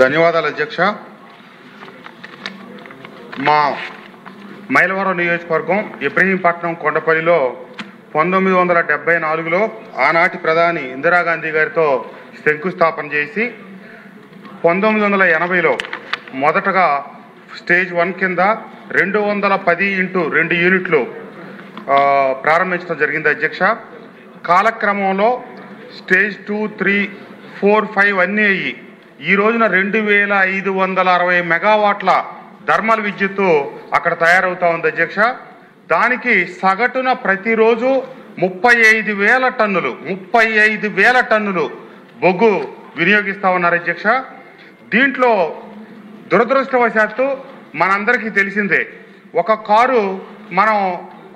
ధన్యవాదాలు అధ్యక్ష. మా మైలవరం నియోజకవర్గం ఇబ్రహీంపట్నం కొండపల్లిలో 1974లో ఆనాటి ప్రధాని ఇందిరాగాంధీ గారితో శంకుస్థాపన చేసి 1980లో మొదటగా స్టేజ్ 1 కింద 210x2 యూనిట్లు ప్రారంభించడం జరిగింది అధ్యక్ష. కాలక్రమంలో స్టేజ్ 2, 3, 4, 5 అన్నీ అయ్యి ఈ రోజున 2560 మెగావాట్ల థర్మల్ విద్యుత్తు అక్కడ తయారవుతా ఉంది అధ్యక్ష. దానికి సగటున ప్రతిరోజు 35,000 టన్నులు బొగ్గు వినియోగిస్తా ఉన్నారు అధ్యక్ష. దీంట్లో దురదృష్టవశాత్తు మనందరికీ తెలిసిందే, ఒక కారు మనం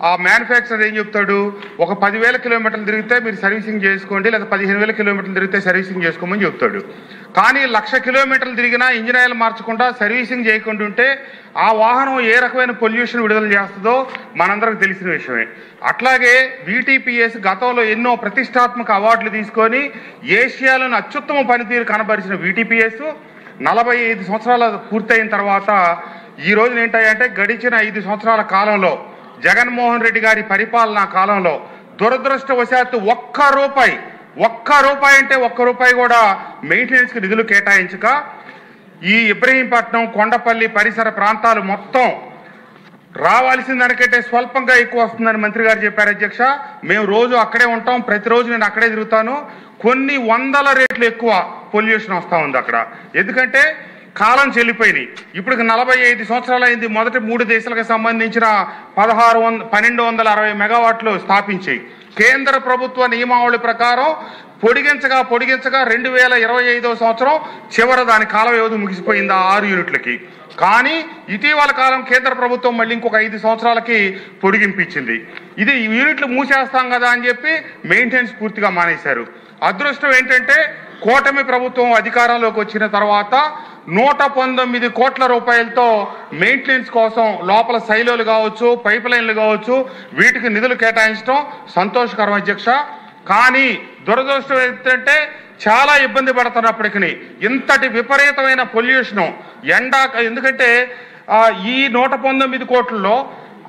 ఆ మ్యానుఫ్యాక్చరర్ ఏం చెప్తాడు, ఒక 10,000 కిలోమీటర్లు తిరిగితే మీరు సర్వీసింగ్ చేసుకోండి, లేదా 15,000 కిలోమీటర్లు తిరిగితే సర్వీసింగ్ చేసుకోమని చెప్తాడు. కానీ 1,00,000 కిలోమీటర్లు తిరిగినా ఇంజిన్ ఆయిల్ మార్చకుండా సర్వీసింగ్ చేయకుండా ఉంటే ఆ వాహనం ఏ రకమైన పొల్యూషన్ విడుదల చేస్తుందో మనందరికి తెలిసిన విషయమే. అట్లాగే VTPS గతంలో ఎన్నో ప్రతిష్టాత్మక అవార్డులు తీసుకొని ఏషియాలోని అత్యుత్తమ పనితీరు కనబరిచిన VTPS 45 సంవత్సరాలు పూర్తయిన తర్వాత ఈ రోజున ఏంటంటే గడిచిన 5 సంవత్సరాల కాలంలో జగన్మోహన్ రెడ్డి గారి పరిపాలనా కాలంలో దురదృష్టవశాత్తు ఒక్క రూపాయి అంటే ఒక్క రూపాయి కూడా మెయింటెనెన్స్కి నిధులు కేటాయించక ఈ ఇబ్రహీంపట్నం కొండపల్లి పరిసర ప్రాంతాలు మొత్తం రావాల్సిన దానికంటే స్వల్పంగా ఎక్కువ వస్తుందని మంత్రి గారు చెప్పారు అధ్యక్ష. మేము రోజు అక్కడే ఉంటాం, ప్రతిరోజు నేను అక్కడే తిరుగుతాను. కొన్ని 100 రెట్లు ఎక్కువ పొల్యూషన్ వస్తూ ఉంది అక్కడ. ఎందుకంటే కాలం చెల్లిపోయినాయి. ఇప్పుడు 45 సంవత్సరాలు అయింది మొదటి 3 దేశాలకు సంబంధించిన 1260 మెగావాట్లు స్థాపించాయి. కేంద్ర ప్రభుత్వ నియమావళి ప్రకారం పొడిగించగా 2025వ సంవత్సరం చివర దాని కాల వ్యవధి ముగిసిపోయింది ఆ 6 యూనిట్లకి. కానీ ఇటీవల కాలం కేంద్ర ప్రభుత్వం మళ్ళీ ఇంకొక 5 సంవత్సరాలకి పొడిగింపించింది. ఇది యూనిట్లు మూసేస్తాం కదా అని చెప్పి మెయింటెనెన్స్ పూర్తిగా మానేశారు. అదృష్టం ఏంటంటే కూటమి ప్రభుత్వం అధికారంలోకి వచ్చిన తర్వాత 119 కోట్ల రూపాయలతో మెయింటెనెన్స్ కోసం లోపల సైలోలు కావచ్చు, పైప్ లైన్లు కావచ్చు, వీటికి నిధులు కేటాయించడం సంతోషకరం అధ్యక్ష. కానీ దురదృష్టం ఏంటంటే చాలా ఇబ్బంది పడుతున్నప్పటికీ ఇంతటి విపరీతమైన పొల్యూషను ఎందుకంటే ఈ 119 కోట్లలో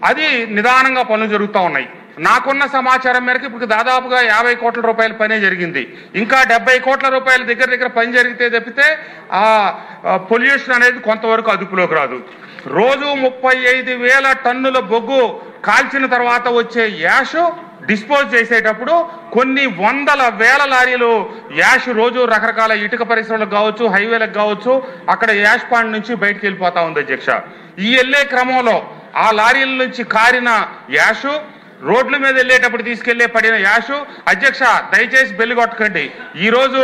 అది నిదానంగా పనులు జరుగుతూ ఉన్నాయి. నాకున్న సమాచారం మేరకు ఇప్పుడు దాదాపుగా 50 కోట్ల రూపాయల పనే జరిగింది. ఇంకా 70 కోట్ల రూపాయల దగ్గర పని జరిగితే తప్పితే ఆ పొల్యూషన్ అనేది కొంతవరకు అదుపులోకి రాదు. రోజు 35,000 టన్నుల బొగ్గు కాల్చిన తర్వాత వచ్చే యాష్ డిస్పోజ్ చేసేటప్పుడు కొన్ని 100,000 లారీలు యాష్ రోజు రకరకాల ఇటుక పరిశ్రమలకు కావచ్చు, హైవేలకు కావచ్చు, అక్కడ యాష్ పాండ్ నుంచి బయటకు వెళ్ళిపోతా ఉంది అధ్యక్ష. ఈ వెళ్ళే క్రమంలో ఆ లారీల నుంచి కారిన యాష్ రోడ్ల మీద వెళ్ళేటప్పుడు తీసుకెళ్లే పడిన యాష్ అధ్యక్ష దయచేసి బెల్లి కొట్టకండి. ఈరోజు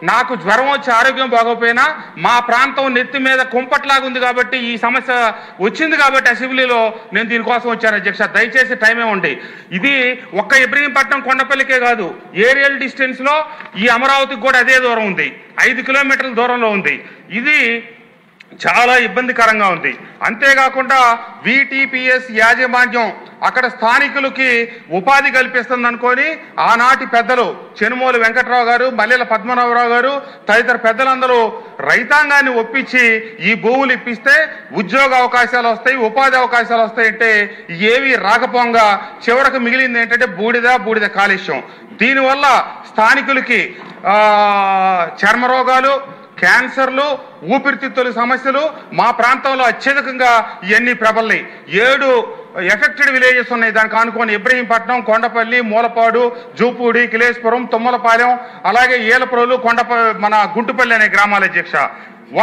నాకు జ్వరం వచ్చి ఆరోగ్యం బాగోపోయినా మా ప్రాంతం నెత్తి మీద కుంపట్లాగా ఉంది కాబట్టి ఈ సమస్య వచ్చింది కాబట్టి అసెంబ్లీలో నేను దీనికోసం వచ్చాను అధ్యక్ష. దయచేసి టైం ఇవ్వండి. ఇది ఒక్క ఇబ్రహీంపట్నం కొండపల్లికే కాదు, ఏరియల్ డిస్టెన్స్ లో ఈ అమరావతికి కూడా అదే దూరం ఉంది, 5 కిలోమీటర్ల దూరంలో ఉంది. ఇది చాలా ఇబ్బందికరంగా ఉంది. అంతేకాకుండా VTPS యాజమాన్యం అక్కడ స్థానికులకి ఉపాధి కల్పిస్తుంది అనుకొని ఆనాటి పెద్దలు చెనుమోలు వెంకట్రావు గారు, మల్లెల పద్మనాభరావు గారు తదితర పెద్దలందరూ రైతాంగాన్ని ఒప్పించి ఈ భూములు ఇప్పిస్తే ఉద్యోగ అవకాశాలు వస్తాయి, ఉపాధి అవకాశాలు వస్తాయంటే ఏవి రాకపోగా చివరకు మిగిలింది ఏంటంటే బూడిద కాలుష్యం. దీనివల్ల స్థానికులకి చర్మ రోగాలు, క్యాన్సర్లు, ఊపిరితిత్తుల సమస్యలు మా ప్రాంతంలో అత్యధికంగా ఇవన్నీ ప్రబల్లాయి. 7 ఎఫెక్టెడ్ విలేజెస్ ఉన్నాయి దానికి ఆనుకొని. ఇబ్రహీంపట్నం, కొండపల్లి, మూలపాడు, జూపూడి, కిలేశ్వరం, తుమ్మలపాలెం, అలాగే ఏలప్రోలు, మన గుంటుపల్లి అనే గ్రామాల అధ్యక్ష.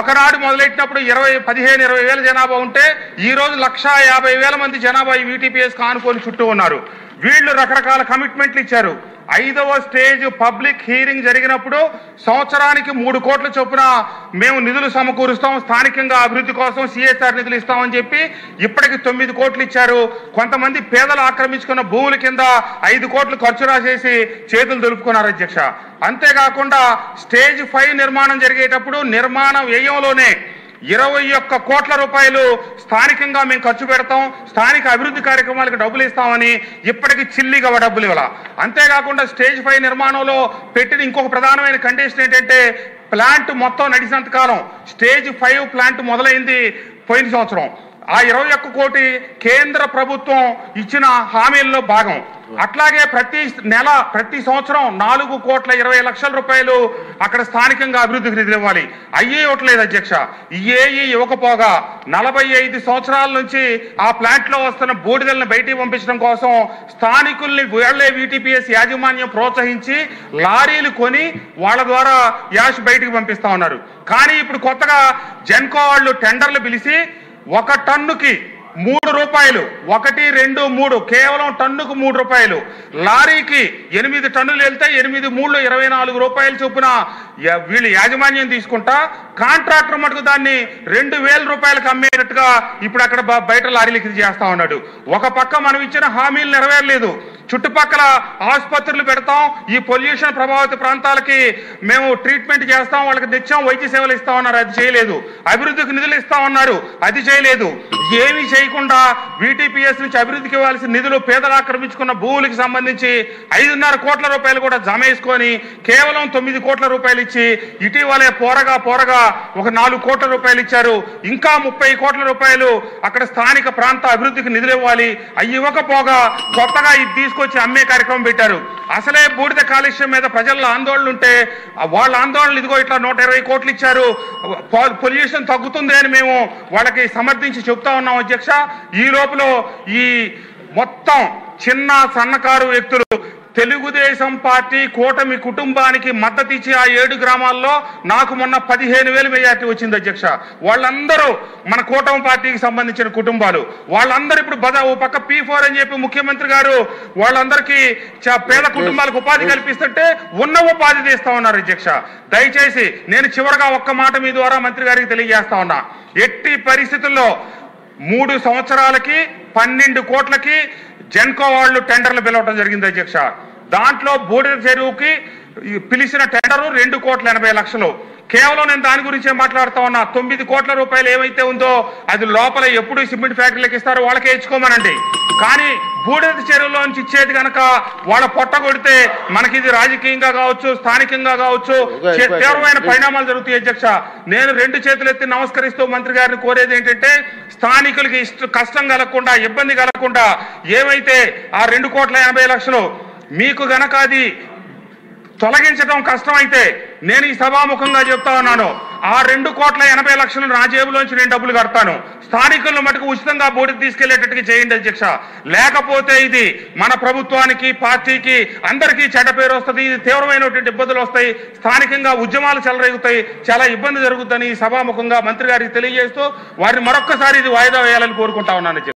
ఒకనాడు మొదలెట్టినప్పుడు 15-20 వేల జనాభా ఉంటే ఈ రోజు 150,000 మంది జనాభా ఈ VTPS ఆనుకొని చుట్టూ ఉన్నారు. వీళ్ళు రకరకాల కమిట్మెంట్లు ఇచ్చారు. 5వ స్టేజ్ పబ్లిక్ హీరింగ్ జరిగినప్పుడు సంవత్సరానికి 3 కోట్ల చొప్పున మేము నిధులు సమకూరుస్తాం, స్థానికంగా అభివృద్ధి కోసం CSR నిధులు ఇస్తామని చెప్పి ఇప్పటికి 9 కోట్లు ఇచ్చారు. కొంతమంది పేదలు ఆక్రమించుకున్న భూముల కింద 5 కోట్లు ఖర్చు రాసేసి చేతులు దులుపుకున్నారు అధ్యక్ష. అంతేకాకుండా స్టేజ్ 5 నిర్మాణం జరిగేటప్పుడు నిర్మాణ వ్యయంలోనే 21 కోట్ల రూపాయలు స్థానికంగా మేము ఖర్చు పెడతాం, స్థానిక అభివృద్ధి కార్యక్రమాలకు డబ్బులు ఇస్తామని ఇప్పటికీ చిల్లిగా డబ్బులు ఇవ్వాల. అంతేకాకుండా స్టేజ్ 5 నిర్మాణంలో పెట్టిన ఇంకొక ప్రధానమైన కండిషన్ ఏంటంటే ప్లాంట్ మొత్తం నడిచినంత కాలం స్టేజ్ 5 ప్లాంట్ మొదలైంది పోయిన సంవత్సరం. ఆ 21 కోటి కేంద్ర ప్రభుత్వం ఇచ్చిన హామీల్లో భాగం. అట్లాగే ప్రతి సంవత్సరం 4,20,00,000 రూపాయలు అక్కడ స్థానికంగా అభివృద్ధికి నిధులు ఇవ్వాలి. అయ్యే ఇవ్వట్లేదు అధ్యక్ష. ఏఈ ఇవ్వకపోగా 45 సంవత్సరాల నుంచి ఆ ప్లాంట్ లో వస్తున్న బూడిదలను బయటికి పంపించడం కోసం స్థానికుల్ని వీళ్లే VTPS యాజమాన్యం ప్రోత్సహించి లారీలు కొని వాళ్ళ ద్వారా యాష్ బయటికి పంపిస్తా ఉన్నారు. కానీ ఇప్పుడు కొత్తగా జెన్కో వాళ్ళు టెండర్లు పిలిచి 1 టన్నుకి 3 రూపాయలు, 1, 2, 3 కేవలం టన్నుకు 3 రూపాయలు, లారీకి 8 టన్నులు వెళ్తే 8, 3, 24 రూపాయలు చొప్పున వీళ్ళు యాజమాన్యం తీసుకుంటా కాంట్రాక్టర్ మటుకు దాన్ని 2,000 రూపాయలకు అమ్మేటట్టుగా ఇప్పుడు అక్కడ బయట లారీలకి చేస్తా ఉన్నాడు. ఒక పక్క మనం ఇచ్చిన హామీలు నెరవేరలేదు, చుట్టుపక్కల ఆసుపత్రులు పెడతాం, ఈ పొల్యూషన్ ప్రభావిత ప్రాంతాలకి మేము ట్రీట్మెంట్ చేస్తాం, వాళ్ళకి నిత్యం వైద్య సేవలు ఇస్తా ఉన్నారు, అది చేయలేదు. అభివృద్ధికి నిధులు ఇస్తా ఉన్నారు, అది చేయలేదు. ఏమీ చేయకుండా VTPS నుంచి అభివృద్ధికి ఇవ్వాల్సిన నిధులు పేదలు ఆక్రమించుకున్న భూములకి సంబంధించి 5.5 కోట్ల రూపాయలు కూడా జమ వేసుకొని కేవలం 9 కోట్ల రూపాయలు ఇచ్చి ఇటీవలే పోరగా ఒక 4 కోట్ల రూపాయలు ఇచ్చారు. ఇంకా 30 కోట్ల రూపాయలు అక్కడ స్థానిక ప్రాంత అభివృద్ధికి నిధులు ఇవ్వాలి. అవి ఇవ్వకపోగా కొత్తగా ఇది తీసుకొచ్చి అమ్మే కార్యక్రమం పెట్టారు. అసలే బూడిద కాలుష్యం మీద ప్రజల్లో ఆందోళన ఉంటే వాళ్ళ ఆందోళనలు ఇదిగో ఇట్లా 120 కోట్లు ఇచ్చారు, పొల్యూషన్ తగ్గుతుంది అని మేము వాళ్ళకి సమర్థించి చెప్తా ఉన్నాం అధ్యక్ష. ఈ లోపల ఈ మొత్తం చిన్న సన్నకారు వ్యక్తులు తెలుగుదేశం పార్టీ కూటమి కుటుంబానికి మద్దతు ఇచ్చి ఆ 7 గ్రామాల్లో నాకు మొన్న 15,000 మెజార్టీ వచ్చింది అధ్యక్ష. వాళ్ళందరూ మన కూటమి పార్టీకి సంబంధించిన కుటుంబాలు. వాళ్ళందరూ ఇప్పుడు ఓ పక్క P4 అని చెప్పి ముఖ్యమంత్రి గారు వాళ్ళందరికీ పేద కుటుంబాలకు ఉపాధి కల్పిస్తుంటే ఉన్న ఉపాధి తీస్తా ఉన్నారు అధ్యక్ష. దయచేసి నేను చివరగా ఒక్క మాట మీ ద్వారా మంత్రి గారికి తెలియజేస్తా ఉన్నా. ఎట్టి పరిస్థితుల్లో 3 సంవత్సరాలకి 12 కోట్లకి జెన్కో వాళ్ళు టెండర్లు పిలవటం జరిగింది అధ్యక్ష. దాంట్లో బూడిద చెరువుకి పిలిచిన టెండరు 2,80,00,000. కేవలం నేను దాని గురించే మాట్లాడుతా ఉన్నా. 9 కోట్ల రూపాయలు ఏమైతే ఉందో అది లోపల ఎప్పుడు సిమెంట్ ఫ్యాక్టరీలకు ఇస్తారో వాళ్ళకే ఇచ్చుకోమనండి. కానీ బూడిద చెరువులోంచి ఇచ్చేది కనుక వాళ్ళ పొట్ట కొడితే మనకి ఇది రాజకీయంగా కావచ్చు, స్థానికంగా కావచ్చు తీవ్రమైన పరిణామాలు జరుగుతాయి అధ్యక్ష. నేను 2 చేతులు ఎత్తి నమస్కరిస్తూ మంత్రి గారిని కోరేది ఏంటంటే స్థానికులకి కష్టం కలగకుండా, ఇబ్బంది కలగకుండా ఏమైతే ఆ 2,80,00,000 మీకు గనక అది తొలగించడం కష్టమైతే నేను ఈ సభాముఖంగా చెప్తా ఉన్నాను, ఆ 2,80,00,000 నా జేబులోంచి నేను డబ్బులు కడతాను. స్థానికులను మటుకు ఉచితంగా బూడిద తీసుకెళ్లేటట్టుగా చేయండి అధ్యక్ష. లేకపోతే ఇది మన ప్రభుత్వానికి, పార్టీకి, అందరికీ చెడ్డ పేరు వస్తుంది. ఇది తీవ్రమైనటువంటి ఇబ్బందులు వస్తాయి, స్థానికంగా ఉద్యమాలు చెలరేగుతాయి, చాలా ఇబ్బంది జరుగుతుందని సభాముఖంగా మంత్రి గారికి తెలియజేస్తూ వారిని మరొక్కసారి ఇది వాయిదా వేయాలని కోరుకుంటా ఉన్నాను.